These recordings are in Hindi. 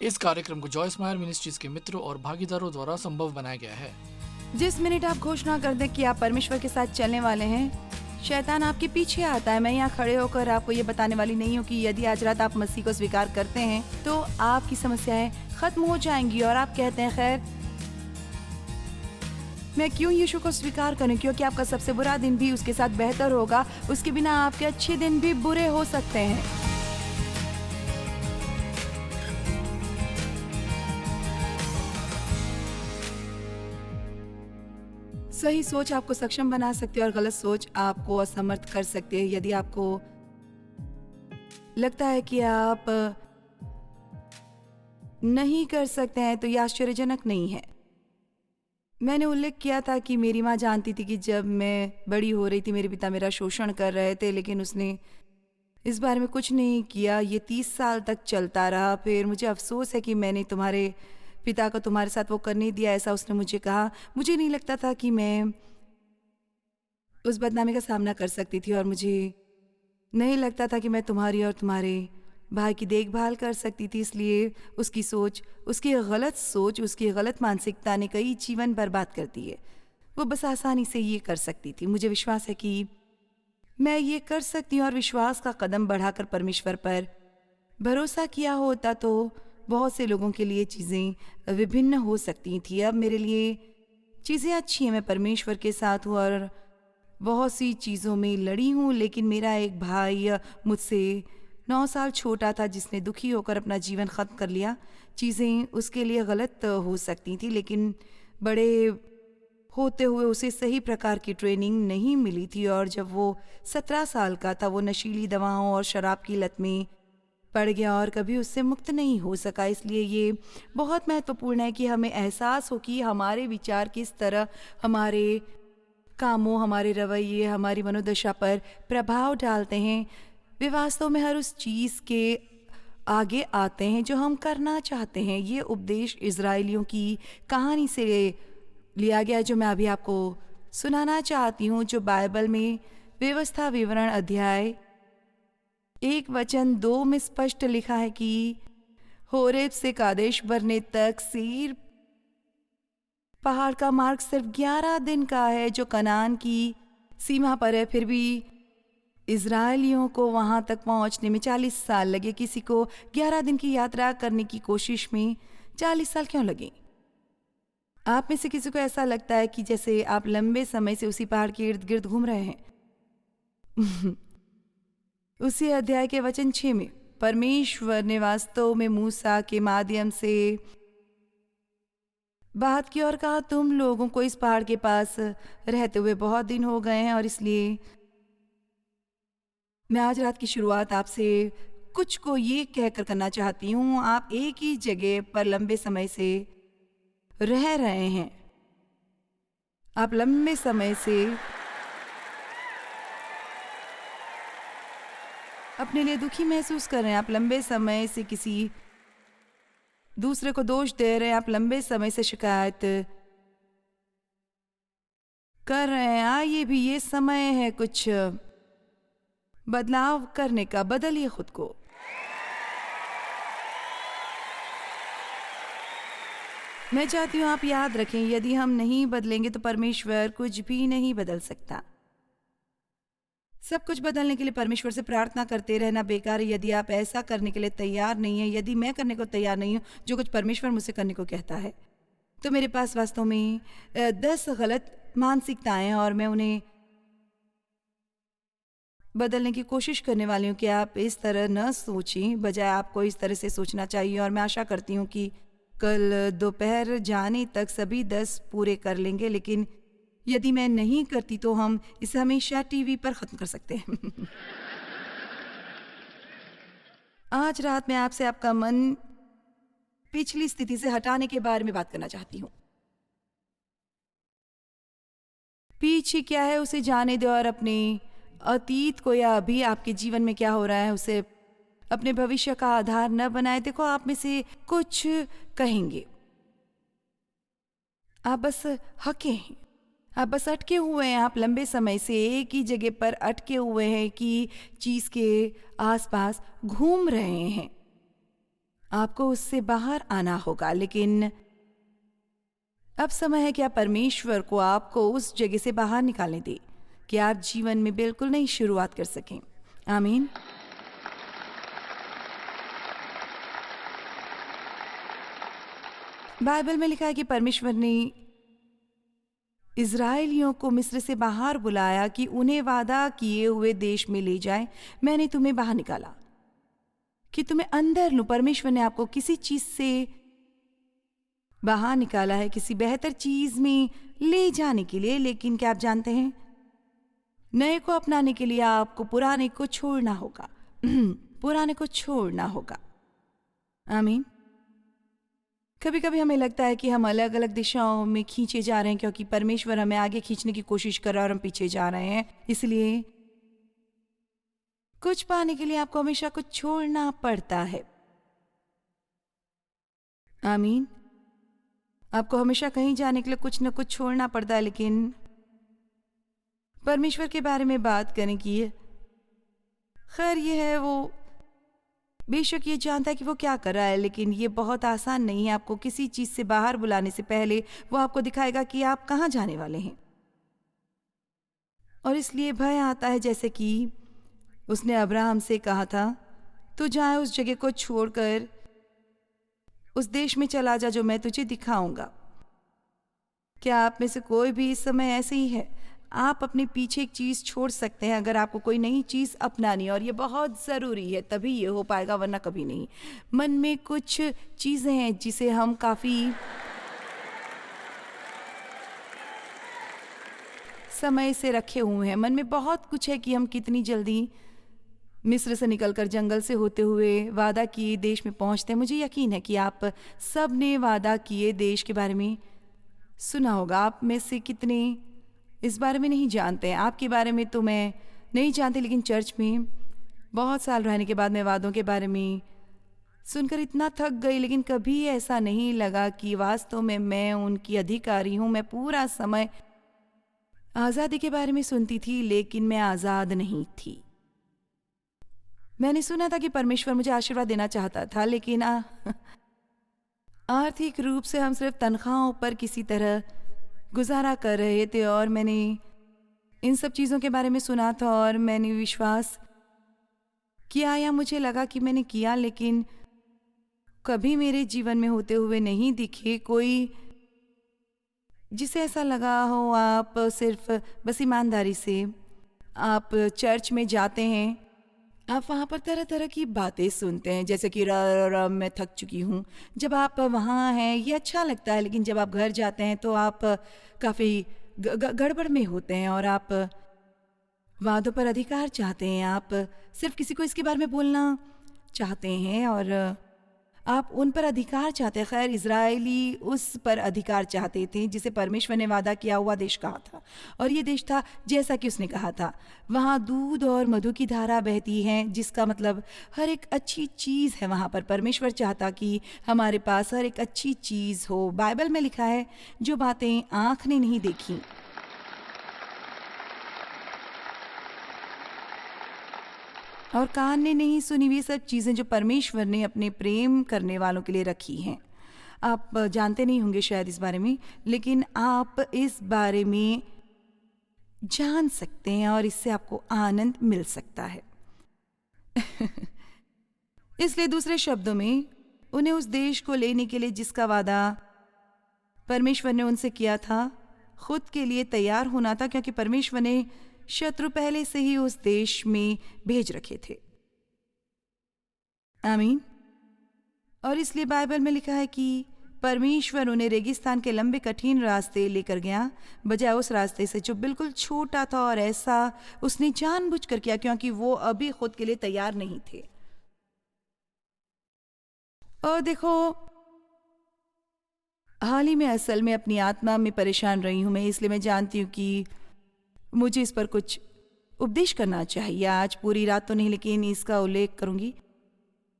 इस कार्यक्रम को जॉयस मायर मिनिस्ट्रीज के मित्रों और भागीदारों द्वारा संभव बनाया गया है। जिस मिनट आप घोषणा कर दें कि आप परमेश्वर के साथ चलने वाले हैं, शैतान आपके पीछे आता है। मैं यहाँ खड़े होकर आपको ये बताने वाली नहीं हूँ कि यदि आज रात आप मसीह को स्वीकार करते हैं तो आपकी समस्याएं खत्म हो जाएंगी और आप कहते हैं खैर मैं क्यों यीशु को स्वीकार करूं, क्योंकि आपका सबसे बुरा दिन भी उसके साथ बेहतर होगा। उसके बिना आपके अच्छे दिन भी बुरे हो सकते हैं। सही सोच आपको सक्षम बना सकती है और गलत सोच आपको असमर्थ कर सकती है। यदि आपको लगता है कि आप नहीं कर सकते हैं तो यह आश्चर्यजनक नहीं है। मैंने उल्लेख किया था कि मेरी माँ जानती थी कि जब मैं बड़ी हो रही थी मेरे पिता मेरा शोषण कर रहे थे, लेकिन उसने इस बारे में कुछ नहीं किया। ये 30 साल तक चलता रहा। फिर मुझे अफसोस है कि मैंने तुम्हारे पिता को तुम्हारे साथ वो करने दिया, ऐसा उसने मुझे कहा। मुझे नहीं लगता था कि मैं उस बदनामी का सामना कर सकती थी और मुझे नहीं लगता था कि मैं तुम्हारी और तुम्हारे भाई की देखभाल कर सकती थी। इसलिए उसकी सोच, उसकी गलत सोच, उसकी गलत मानसिकता ने कई जीवन बर्बाद कर दिए। वो बस आसानी से ये कर सकती थी। मुझे विश्वास है कि मैं ये कर सकती हूँ और विश्वास का कदम बढ़ाकर परमेश्वर पर भरोसा किया होता तो बहुत से लोगों के लिए चीज़ें विभिन्न हो सकती थी। अब मेरे लिए चीज़ें अच्छी हैं, मैं परमेश्वर के साथ हूँ और बहुत सी चीज़ों में लड़ी हूँ। लेकिन मेरा एक भाई मुझसे 9 साल छोटा था जिसने दुखी होकर अपना जीवन ख़त्म कर लिया। चीज़ें उसके लिए गलत हो सकती थी, लेकिन बड़े होते हुए उसे सही प्रकार की ट्रेनिंग नहीं मिली थी और जब वो 17 साल का था वो नशीली दवाओं और शराब की लत में पड़ गया और कभी उससे मुक्त नहीं हो सका। इसलिए ये बहुत महत्वपूर्ण है कि हमें एहसास हो कि हमारे विचार किस तरह हमारे कामों, हमारे रवैये, हमारी मनोदशा पर प्रभाव डालते हैं। वे वास्तव में हर उस चीज़ के आगे आते हैं जो हम करना चाहते हैं। ये उपदेश इजराइलियों की कहानी से लिया गया जो मैं अभी आपको सुनाना चाहती हूँ, जो बाइबल में व्यवस्था विवरण अध्याय 1:2 में स्पष्ट लिखा है कि होरेब से कादेश बरने तक सीर पहाड़ का मार्ग सिर्फ 11 दिन का है जो कनान की सीमा पर है। फिर भी इजरायलियों को वहां तक पहुंचने में 40 साल लगे। किसी को 11 दिन की यात्रा करने की कोशिश में 40 साल क्यों लगे? आप में से किसी को ऐसा लगता है कि जैसे आप लंबे समय से उसी पहाड़ के इर्द गिर्द घूम रहे हैं? उसी अध्याय के वचन 6 में परमेश्वर ने वास्तव में मूसा के माध्यम से बात की और कहा, तुम लोगों को इस पहाड़ के पास रहते हुए बहुत दिन हो गए हैं और इसलिए मैं आज रात की शुरुआत आपसे कुछ को ये कहकर करना चाहती हूँ। आप एक ही जगह पर लंबे समय से रह रहे हैं। आप लंबे समय से अपने लिए दुखी महसूस कर रहे हैं। आप लंबे समय से किसी दूसरे को दोष दे रहे हैं। आप लंबे समय से शिकायत कर रहे हैं। आइए भी ये समय है कुछ बदलाव करने का। बदलिए खुद को। मैं चाहती हूँ आप याद रखें, यदि हम नहीं बदलेंगे तो परमेश्वर कुछ भी नहीं बदल सकता। सब कुछ बदलने के लिए परमेश्वर से प्रार्थना करते रहना बेकार है यदि आप ऐसा करने के लिए तैयार नहीं है। यदि मैं करने को तैयार नहीं हूँ जो कुछ परमेश्वर मुझसे करने को कहता है, तो मेरे पास वास्तव में 10 गलत मानसिकताएं हैं और मैं उन्हें बदलने की कोशिश करने वाली हूँ कि आप इस तरह न सोचें, बजाय आपको इस तरह से सोचना चाहिए। और मैं आशा करती हूँ कि कल दोपहर जाने तक सभी 10 पूरे कर लेंगे। लेकिन यदि मैं नहीं करती तो हम इसे हमेशा टीवी पर ख़त्म कर सकते हैं। आज रात मैं आपसे आपका मन पिछली स्थिति से हटाने के बारे में बात करना चाहती हूँ। पीछे क्या है उसे जाने दो और अपने अतीत को या अभी आपके जीवन में क्या हो रहा है उसे अपने भविष्य का आधार न बनाए। देखो, आप में से कुछ कहेंगे आप बस हके हैं, आप बस अटके हुए हैं। आप लंबे समय से एक ही जगह पर अटके हुए हैं कि चीज़ के आसपास घूम रहे हैं। आपको उससे बाहर आना होगा, लेकिन अब समय है कि आप परमेश्वर को आपको उस जगह से बाहर निकालने दें कि आप जीवन में बिल्कुल नई शुरुआत कर सकें। आमीन। बाइबल में लिखा है कि परमेश्वर ने इज़राइलियों को मिस्र से बाहर बुलाया कि उन्हें वादा किए हुए देश में ले जाए। मैंने तुम्हें बाहर निकाला कि तुम्हें अंदर लूं। परमेश्वर ने आपको किसी चीज से बाहर निकाला है, किसी बेहतर चीज में ले जाने के लिए। लेकिन क्या आप जानते हैं, नए को अपनाने के लिए आपको पुराने को छोड़ना होगा। पुराने को छोड़ना होगा। आमीन। कभी कभी हमें लगता है कि हम अलग अलग दिशाओं में खींचे जा रहे हैं क्योंकि परमेश्वर हमें आगे खींचने की कोशिश कर रहा है और हम पीछे जा रहे हैं। इसलिए कुछ पाने के लिए आपको हमेशा कुछ छोड़ना पड़ता है। आमीन। आपको हमेशा कहीं जाने के लिए कुछ न कुछ छोड़ना पड़ता है। लेकिन परमेश्वर के बारे में बात करें कि खैर ये है, वो बेशक ये जानता है कि वो क्या कर रहा है, लेकिन ये बहुत आसान नहीं है। आपको किसी चीज से बाहर बुलाने से पहले वो आपको दिखाएगा कि आप कहाँ जाने वाले हैं। और इसलिए भय आता है, जैसे कि उसने अब्राहम से कहा था, तू जाए उस जगह को छोड़कर उस देश में चला जा जो मैं तुझे दिखाऊंगा। क्या आप में से कोई भी इस समय ऐसे ही है? आप अपने पीछे एक चीज छोड़ सकते हैं अगर आपको कोई नई चीज अपनानी है, और ये बहुत जरूरी है, तभी ये हो पाएगा, वरना कभी नहीं। मन में कुछ चीजें हैं जिसे हम काफी समय से रखे हुए हैं। मन में बहुत कुछ है कि हम कितनी जल्दी मिस्र से निकलकर जंगल से होते हुए वादा किए देश में पहुंचते हैं। मुझे यकीन है कि आप सब ने वादा किए देश के बारे में सुना होगा। आप में से कितने इस बारे में नहीं जानते हैं? आपके बारे में तो मैं नहीं जानती, लेकिन चर्च में बहुत साल रहने के बाद मैं वादों के बारे में सुनकर इतना थक गई, लेकिन कभी ऐसा नहीं लगा कि वास्तव में मैं उनकी अधिकारी हूँ। मैं पूरा समय आज़ादी के बारे में सुनती थी, लेकिन मैं आज़ाद नहीं थी। मैंने सुना था कि परमेश्वर मुझे आशीर्वाद देना चाहता था, लेकिन आर्थिक रूप से हम सिर्फ तनख्वाहों पर किसी तरह गुजारा कर रहे थे। और मैंने इन सब चीज़ों के बारे में सुना था और मैंने विश्वास किया, या मुझे लगा कि मैंने किया, लेकिन कभी मेरे जीवन में होते हुए नहीं दिखे कोई जिसे ऐसा लगा हो। आप सिर्फ बस ईमानदारी से आप चर्च में जाते हैं, आप वहाँ पर तरह तरह की बातें सुनते हैं, जैसे कि मैं थक चुकी हूँ। जब आप वहाँ हैं ये अच्छा लगता है, लेकिन जब आप घर जाते हैं तो आप काफ़ी गड़बड़ में होते हैं और आप वादों पर अधिकार चाहते हैं। आप सिर्फ किसी को इसके बारे में बोलना चाहते हैं और आप उन पर अधिकार चाहते हैं। खैर, इजरायली उस पर अधिकार चाहते थे जिसे परमेश्वर ने वादा किया हुआ देश कहा था, और ये देश था जैसा कि उसने कहा था, वहाँ दूध और मधु की धारा बहती है, जिसका मतलब हर एक अच्छी चीज़ है वहाँ पर। परमेश्वर चाहता कि हमारे पास हर एक अच्छी चीज़ हो। बाइबल में लिखा है, जो बातें आँख ने नहीं देखी, और कान ने नहीं सुनी, वे सब चीज़ें जो परमेश्वर ने अपने प्रेम करने वालों के लिए रखी हैं। आप जानते नहीं होंगे शायद इस बारे में, लेकिन आप इस बारे में जान सकते हैं और इससे आपको आनंद मिल सकता है। इसलिए दूसरे शब्दों में, उन्हें उस देश को लेने के लिए जिसका वादा परमेश्वर ने उनसे किया था, खुद के लिए तैयार होना था, क्योंकि परमेश्वर ने शत्रु पहले से ही उस देश में भेज रखे थे। आमीन। और इसलिए बाइबल में लिखा है कि परमेश्वर उन्हें रेगिस्तान के लंबे कठिन रास्ते लेकर गया, बजाय उस रास्ते से जो बिल्कुल छोटा था, और ऐसा उसने जानबूझकर किया क्योंकि वो अभी खुद के लिए तैयार नहीं थे। और देखो, हाल ही में असल में अपनी आत्मा में परेशान रही हूं मैं, इसलिए मैं जानती हूँ कि मुझे इस पर कुछ उपदेश करना चाहिए। आज पूरी रात तो नहीं, लेकिन इसका उल्लेख करूंगी।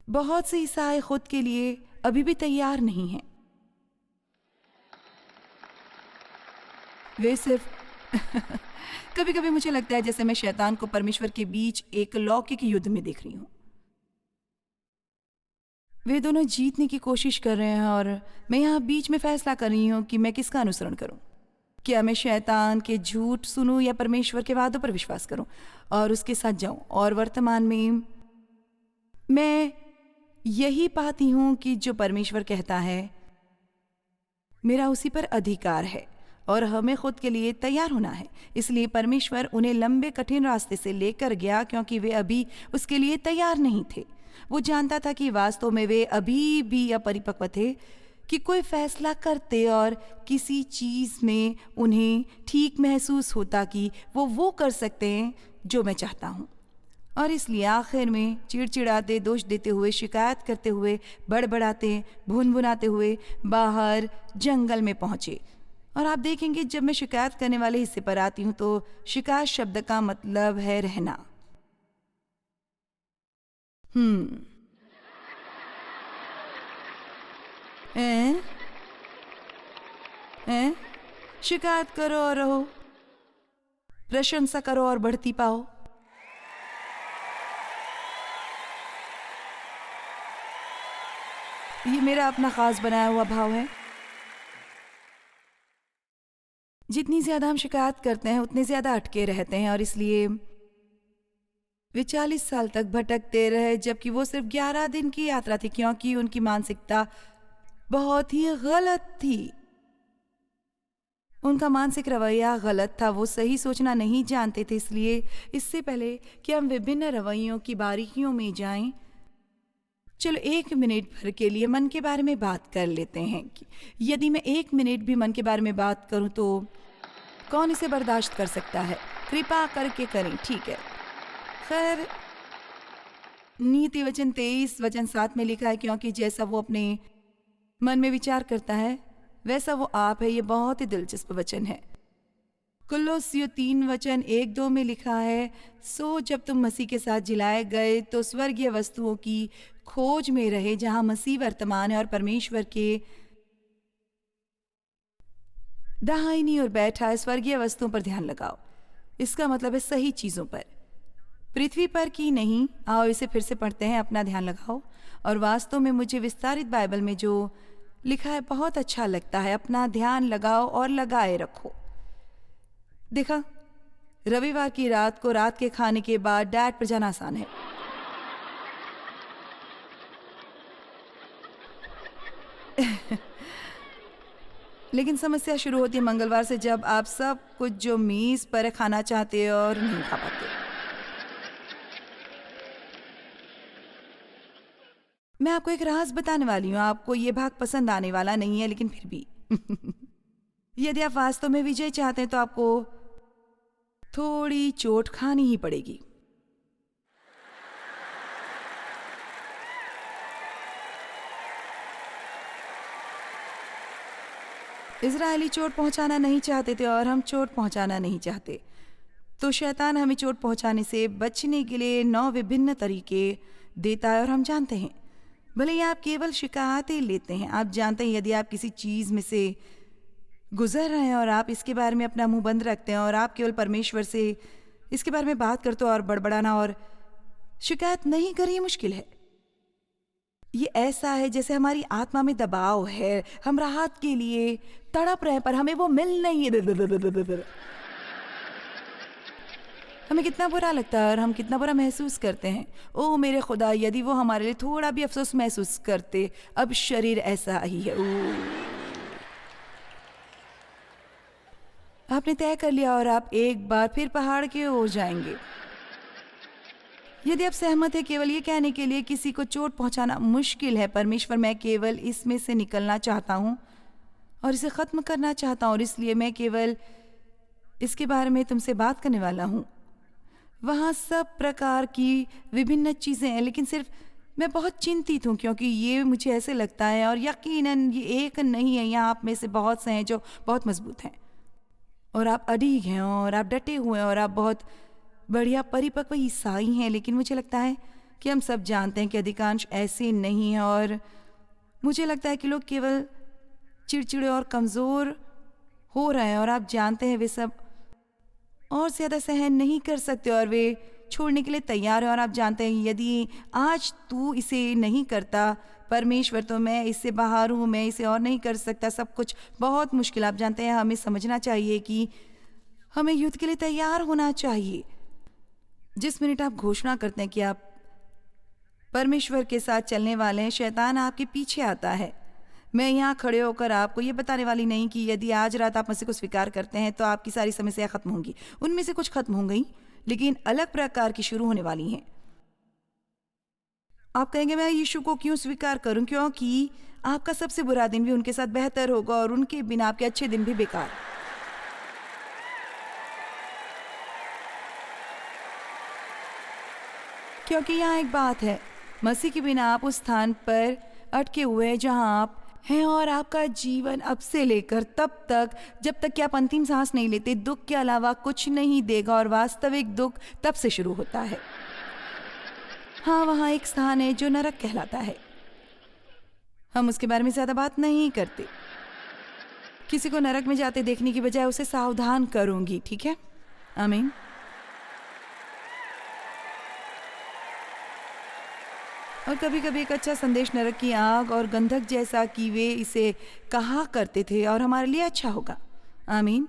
बहुत से ईसाई खुद के लिए अभी भी तैयार नहीं हैं। वे सिर्फ कभी कभी मुझे लगता है जैसे मैं शैतान को परमेश्वर के बीच एक लौकिक युद्ध में देख रही हूं। वे दोनों जीतने की कोशिश कर रहे हैं और मैं यहाँ बीच में फैसला कर रही हूँ कि मैं किसका अनुसरण करूँ। क्या मैं शैतान के झूठ सुनूं या परमेश्वर के वादों पर विश्वास करूं और उसके साथ जाऊं। और वर्तमान में मैं यही पाती हूं कि जो परमेश्वर कहता है मेरा उसी पर अधिकार है और हमें खुद के लिए तैयार होना है। इसलिए परमेश्वर उन्हें लंबे कठिन रास्ते से लेकर गया क्योंकि वे अभी उसके लिए तैयार नहीं थे। वो जानता था कि वास्तव में वे अभी भी अपरिपक्व थे कि कोई फैसला करते और किसी चीज़ में उन्हें ठीक महसूस होता कि वो कर सकते हैं जो मैं चाहता हूँ। और इसलिए आखिर में चिड़चिड़ाते, दोष देते हुए, शिकायत करते हुए, बड़बड़ाते, भुनभुनाते हुए बाहर जंगल में पहुँचे। और आप देखेंगे जब मैं शिकायत करने वाले हिस्से पर आती हूँ तो शिकायत शब्द का मतलब है रहना। शिकायत करो और रहो, प्रशंसा करो और बढ़ती पाओ। ये मेरा अपना खास बनाया हुआ भाव है। जितनी ज्यादा हम शिकायत करते हैं उतने ज्यादा अटके रहते हैं और इसलिए वे 40 साल तक भटकते रहे, जबकि वो सिर्फ 11 दिन की यात्रा थी क्योंकि उनकी मानसिकता बहुत ही गलत थी। उनका मानसिक रवैया गलत था। वो सही सोचना नहीं जानते थे। इसलिए इससे पहले कि हम विभिन्न रवैयों की बारीकियों में जाएं, चलो 1 मिनट भर के लिए मन के बारे में बात कर लेते हैं कि यदि मैं 1 मिनट भी मन के बारे में बात करूं तो कौन इसे बर्दाश्त कर सकता है? कृपा करके करें, ठीक है। खैर, नीति वचन 23 वचन 7 में लिखा है, क्योंकि जैसा वो अपने मन में विचार करता है वैसा वो आप है। ये बहुत ही दिलचस्प वचन है। कुलोसियों 3 वचन 1-2 में लिखा है, सो जब तुम मसीह के साथ जिलाए गए तो स्वर्गीय वस्तुओं की खोज में रहे जहां मसीह वर्तमान है और परमेश्वर के दाहिनी ओर बैठा है। स्वर्गीय वस्तुओं पर ध्यान लगाओ। इसका मतलब है सही चीजों पर, पृथ्वी पर की नहीं। आओ इसे फिर से पढ़ते हैं। अपना ध्यान लगाओ। और वास्तव में मुझे विस्तारित बाइबल में जो लिखा है बहुत अच्छा लगता है। अपना ध्यान लगाओ और लगाए रखो। देखा, रविवार की रात को रात के खाने के बाद डाइट पर जाना आसान है। लेकिन समस्या शुरू होती है मंगलवार से, जब आप सब कुछ जो मेज पर खाना चाहते और नहीं खा पाते। मैं आपको एक राज बताने वाली हूँ। आपको ये भाग पसंद आने वाला नहीं है, लेकिन फिर भी यदि आप वास्तव में विजय चाहते हैं तो आपको थोड़ी चोट खानी ही पड़ेगी। इजरायली चोट पहुंचाना नहीं चाहते थे और हम चोट पहुंचाना नहीं चाहते। तो शैतान हमें चोट पहुंचाने से बचने के लिए 9 विभिन्न तरीके देता है और हम जानते हैं। भले ही आप केवल शिकायतें लेते हैं, आप जानते हैं यदि आप किसी चीज में से गुजर रहे हैं और आप इसके बारे में अपना मुंह बंद रखते हैं और आप केवल परमेश्वर से इसके बारे में बात करते हो और बड़बड़ाना और शिकायत नहीं करिए मुश्किल है। ये ऐसा है जैसे हमारी आत्मा में दबाव है, हम राहत के लिए तड़प रहे हैं पर हमें वो मिल नहीं है। हमें कितना बुरा लगता है और हम कितना बुरा महसूस करते हैं। ओ मेरे खुदा, यदि वो हमारे लिए थोड़ा भी अफसोस महसूस करते। अब शरीर ऐसा ही है। आपने तय कर लिया और आप एक बार फिर पहाड़ के ओर जाएंगे। यदि आप सहमत है केवल ये कहने के लिए किसी को चोट पहुंचाना मुश्किल है, परमेश्वर मैं केवल इसमें से निकलना चाहता हूं और इसे खत्म करना चाहता हूं और इसलिए मैं केवल इसके बारे में तुमसे बात करने वाला हूं। वहाँ सब प्रकार की विभिन्न चीज़ें हैं, लेकिन सिर्फ मैं बहुत चिंतित हूँ क्योंकि ये मुझे ऐसे लगता है और यकीनन ये एक नहीं है। यहाँ आप में से बहुत से हैं जो बहुत मजबूत हैं और आप अड़िग हैं और आप डटे हुए हैं और आप बहुत बढ़िया परिपक्व ईसाई हैं। लेकिन मुझे लगता है कि हम सब जानते हैं कि अधिकांश ऐसे नहीं हैं और मुझे लगता है कि लोग केवल चिड़चिड़े और कमज़ोर हो रहे हैं और आप जानते हैं वे सब और ज़्यादा सहन नहीं कर सकते और वे छोड़ने के लिए तैयार है और आप जानते हैं यदि आज तू इसे नहीं करता परमेश्वर तो मैं इससे बाहर हूँ, मैं इसे और नहीं कर सकता, सब कुछ बहुत मुश्किल। आप जानते हैं हमें समझना चाहिए कि हमें युद्ध के लिए तैयार होना चाहिए। जिस मिनट आप घोषणा करते हैं कि आप परमेश्वर के साथ चलने वाले हैं, शैतान आपके पीछे आता है। मैं यहाँ खड़े होकर आपको ये बताने वाली नहीं कि यदि आज रात आप मसीह को स्वीकार करते हैं तो आपकी सारी समस्याएं खत्म होंगी। उनमें से कुछ खत्म हो गई, लेकिन अलग प्रकार की शुरू होने वाली हैं। आप कहेंगे मैं यीशु को क्यों स्वीकार करूं? क्योंकि आपका सबसे बुरा दिन भी उनके साथ बेहतर होगा और उनके बिना आपके अच्छे दिन भी बेकार। क्योंकि यहाँ एक बात है, मसीह के बिना आप उस स्थान पर अटके हुए हैं जहाँ आप हैं और आपका जीवन अब से लेकर तब तक जब तक कि आप अंतिम सांस नहीं लेते दुख के अलावा कुछ नहीं देगा और वास्तविक दुख तब से शुरू होता है। हाँ, वहाँ एक स्थान है जो नरक कहलाता है। हम उसके बारे में ज़्यादा बात नहीं करते। किसी को नरक में जाते देखने की बजाय उसे सावधान करूंगी, ठीक है? आमीन। और कभी कभी एक अच्छा संदेश नरक की आग और गंधक जैसा कि वे इसे कहा करते थे और हमारे लिए अच्छा होगा। आमीन।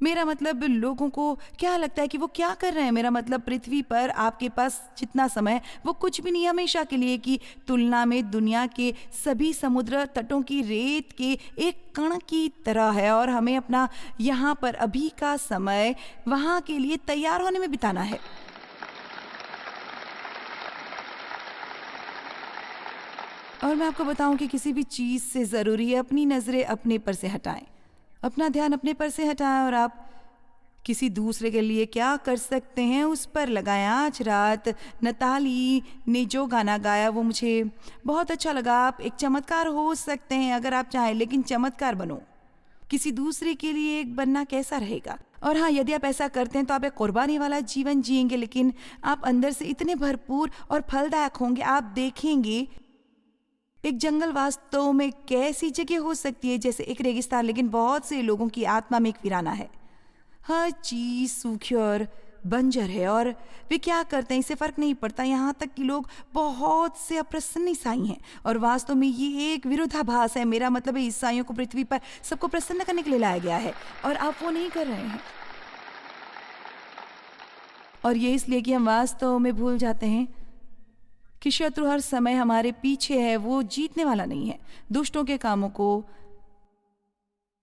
मेरा मतलब लोगों को क्या लगता है कि वो क्या कर रहे हैं। मेरा मतलब पृथ्वी पर आपके पास जितना समय वो कुछ भी नहीं हमेशा के लिए की तुलना में दुनिया के सभी समुद्र तटों की रेत के एक कण की तरह है और हमें अपना यहाँ पर अभी का समय वहाँ के लिए तैयार होने में बिताना है। और मैं आपको बताऊं कि किसी भी चीज़ से ज़रूरी है अपनी नज़रें अपने पर से हटाएं, अपना ध्यान अपने पर से हटाएं और आप किसी दूसरे के लिए क्या कर सकते हैं उस पर लगाएं। आज रात नताली ने जो गाना गाया वो मुझे बहुत अच्छा लगा। आप एक चमत्कार हो सकते हैं अगर आप चाहें, लेकिन चमत्कार बनो। किसी दूसरे के लिए एक बनना कैसा रहेगा? और हाँ, यदि आप ऐसा करते हैं तो आप एक कुर्बानी वाला जीवन जिएंगे, लेकिन आप अंदर से इतने भरपूर और फलदायक होंगे। आप देखेंगे एक जंगल वास्तव में कैसी जगह हो सकती है, जैसे एक रेगिस्तान, लेकिन बहुत से लोगों की आत्मा में एक वीराना है। हर चीज सूखी और बंजर है और वे क्या करते हैं इससे फर्क नहीं पड़ता। यहाँ तक कि लोग बहुत से अप्रसन्न ईसाई हैं और वास्तव में ये एक विरोधाभास है। मेरा मतलब है ईसाइयों को पृथ्वी पर सबको प्रसन्न करने के लिए लाया गया है और आप वो नहीं कर रहे हैं। और ये इसलिए कि हम वास्तव में भूल जाते हैं कि शत्रु हर समय हमारे पीछे है, वो जीतने वाला नहीं है। दुष्टों के कामों को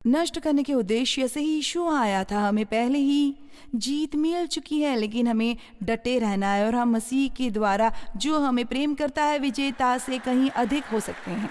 नष्ट करने के उद्देश्य से ही यीशु आया था। हमें पहले ही जीत मिल चुकी है, लेकिन हमें डटे रहना है और हम मसीह के द्वारा जो हमें प्रेम करता है विजेता से कहीं अधिक हो सकते हैं।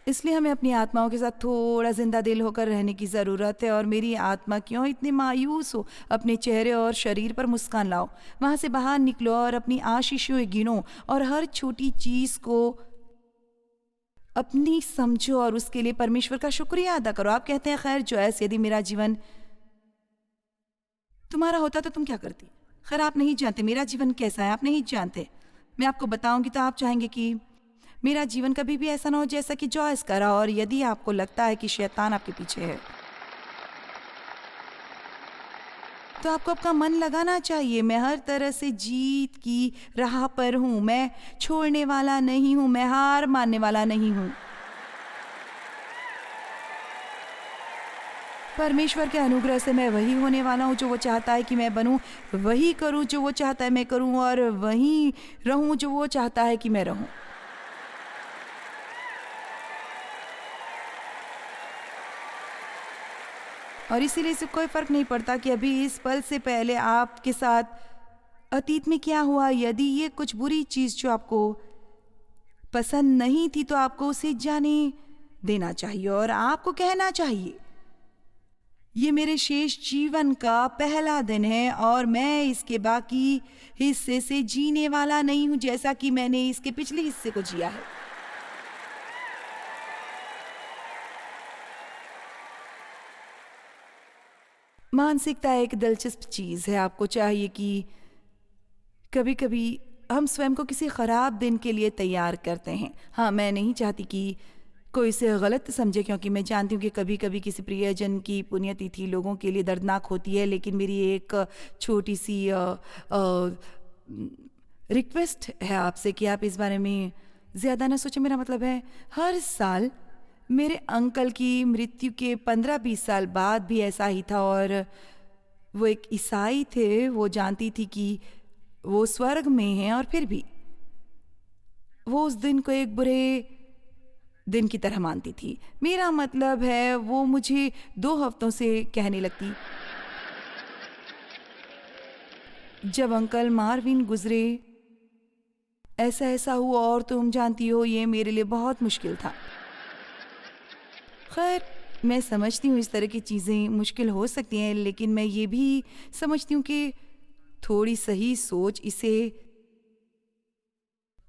इसलिए हमें अपनी आत्माओं के साथ थोड़ा जिंदा दिल होकर रहने की ज़रूरत है। और मेरी आत्मा क्यों इतनी मायूस हो? अपने चेहरे और शरीर पर मुस्कान लाओ, वहाँ से बाहर निकलो और अपनी आशीषों गिनो और हर छोटी चीज़ को अपनी समझो और उसके लिए परमेश्वर का शुक्रिया अदा करो। आप कहते हैं खैर जॉयस, यदि मेरा जीवन तुम्हारा होता तो तुम क्या करती? खैर आप नहीं जानते मेरा जीवन कैसा है, आप नहीं जानते। मैं आपको बताऊंगी तो आप चाहेंगे कि मेरा जीवन कभी भी ऐसा ना हो जैसा कि जॉयस करा। और यदि आपको लगता है कि शैतान आपके पीछे है तो आपको आपका मन लगाना चाहिए। मैं हर तरह से जीत की राह पर हूँ, मैं छोड़ने वाला नहीं हूँ, मैं हार मानने वाला नहीं हूँ। परमेश्वर के अनुग्रह से मैं वही होने वाला हूँ जो वो चाहता है कि मैं बनूं, वही करूँ जो वो चाहता है मैं करूँ और वही रहूँ जो वो चाहता है कि मैं रहूँ। और इसीलिए इससे कोई फर्क नहीं पड़ता कि अभी इस पल से पहले आपके साथ अतीत में क्या हुआ। यदि ये कुछ बुरी चीज़ जो आपको पसंद नहीं थी तो आपको उसे जाने देना चाहिए और आपको कहना चाहिए ये मेरे शेष जीवन का पहला दिन है और मैं इसके बाकी हिस्से से जीने वाला नहीं हूँ जैसा कि मैंने इसके पिछले हिस्से को जिया है। मानसिकता एक दिलचस्प चीज़ है। आपको चाहिए कि कभी कभी हम स्वयं को किसी ख़राब दिन के लिए तैयार करते हैं। हाँ, मैं नहीं चाहती कि कोई इसे गलत समझे, क्योंकि मैं जानती हूँ कि कभी कभी किसी प्रियजन की पुण्यतिथि लोगों के लिए दर्दनाक होती है, लेकिन मेरी एक छोटी सी रिक्वेस्ट है आपसे कि आप इस बारे में ज़्यादा ना सोचें। मेरा मतलब है, हर साल मेरे अंकल की मृत्यु के 15-20 साल बाद भी ऐसा ही था, और वो एक ईसाई थे। वो जानती थी कि वो स्वर्ग में हैं, और फिर भी वो उस दिन को एक बुरे दिन की तरह मानती थी। मेरा मतलब है, वो मुझे 2 हफ्तों से कहने लगती, जब अंकल मार्विन गुजरे ऐसा ऐसा हुआ, और तुम जानती हो ये मेरे लिए बहुत मुश्किल था। खैर, मैं समझती हूँ इस तरह की चीज़ें मुश्किल हो सकती हैं, लेकिन मैं ये भी समझती हूँ कि थोड़ी सही सोच इसे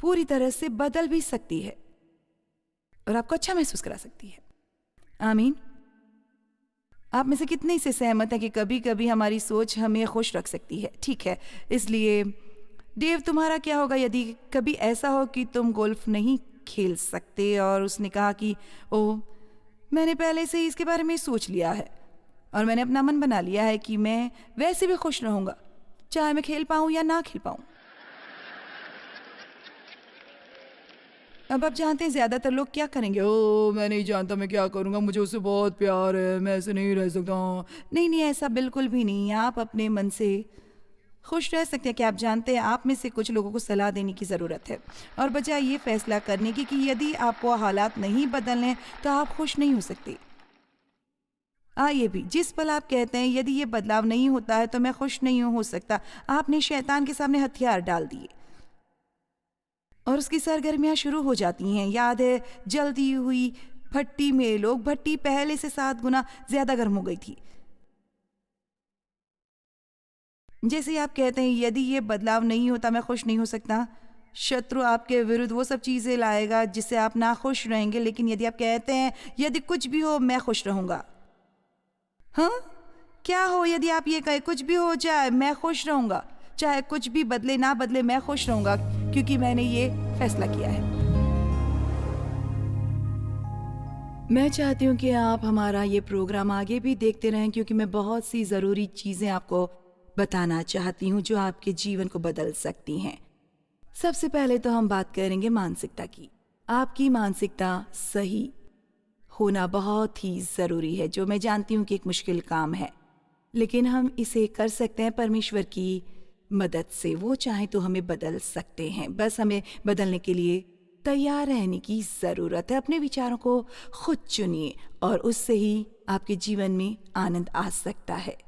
पूरी तरह से बदल भी सकती है और आपको अच्छा महसूस करा सकती है। आमीन। आप में से कितने से सहमत हैं कि कभी कभी हमारी सोच हमें खुश रख सकती है? ठीक है, इसलिए डेव, तुम्हारा क्या होगा यदि कभी ऐसा हो कि तुम गोल्फ नहीं खेल सकते? और उसने कहा कि ओह, मैंने पहले से ही इसके बारे में सोच लिया है और मैंने अपना मन बना लिया है कि मैं वैसे भी खुश रहूँगा, चाहे मैं खेल पाऊँ या ना खेल पाऊँ। अब आप जानते हैं ज़्यादातर लोग क्या करेंगे? ओ, मैं नहीं जानता मैं क्या करूँगा, मुझे उससे बहुत प्यार है, मैं ऐसे नहीं रह सकता। नहीं नहीं, ऐसा बिल्कुल भी नहीं। आप अपने मन से खुश रह सकते हैं कि आप जानते हैं आप में से कुछ लोगों को सलाह देने की ज़रूरत है, और बजाय ये फैसला करने की कि यदि आपको हालात नहीं बदलने तो आप खुश नहीं हो सकते। ये भी, जिस पल आप कहते हैं यदि ये बदलाव नहीं होता है तो मैं खुश नहीं हो सकता, आपने शैतान के सामने हथियार डाल दिए और उसकी सरगर्मियां शुरू हो जाती हैं। याद है, जल्दी हुई भट्टी में लोग, भट्टी पहले से 7 गुना ज़्यादा गर्म हो गई थी। जैसे आप कहते हैं यदि ये बदलाव नहीं होता मैं खुश नहीं हो सकता, शत्रु आपके विरुद्ध वो सब चीज़ें लाएगा जिससे आप ना खुश रहेंगे। लेकिन यदि आप कहते हैं यदि कुछ भी हो मैं खुश रहूँगा, हाँ, क्या हो यदि आप ये कहें कुछ भी हो जाए मैं खुश रहूँगा, चाहे कुछ भी बदले ना बदले मैं खुश रहूँगा, क्योंकि मैंने ये फैसला किया है। मैं चाहती हूँ कि आप हमारा ये प्रोग्राम आगे भी देखते रहें, क्योंकि मैं बहुत सी ज़रूरी चीज़ें आपको बताना चाहती हूँ जो आपके जीवन को बदल सकती हैं। सबसे पहले तो हम बात करेंगे मानसिकता की। आपकी मानसिकता सही होना बहुत ही ज़रूरी है, जो मैं जानती हूँ कि एक मुश्किल काम है, लेकिन हम इसे कर सकते हैं परमेश्वर की मदद से। वो चाहे तो हमें बदल सकते हैं, बस हमें बदलने के लिए तैयार रहने की ज़रूरत है। अपने विचारों को खुद चुनिए और उससे ही आपके जीवन में आनंद आ सकता है।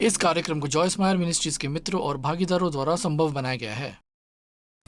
इस कार्यक्रम को जॉयस मायर मिनिस्ट्रीज के मित्रों और भागीदारों द्वारा संभव बनाया गया है।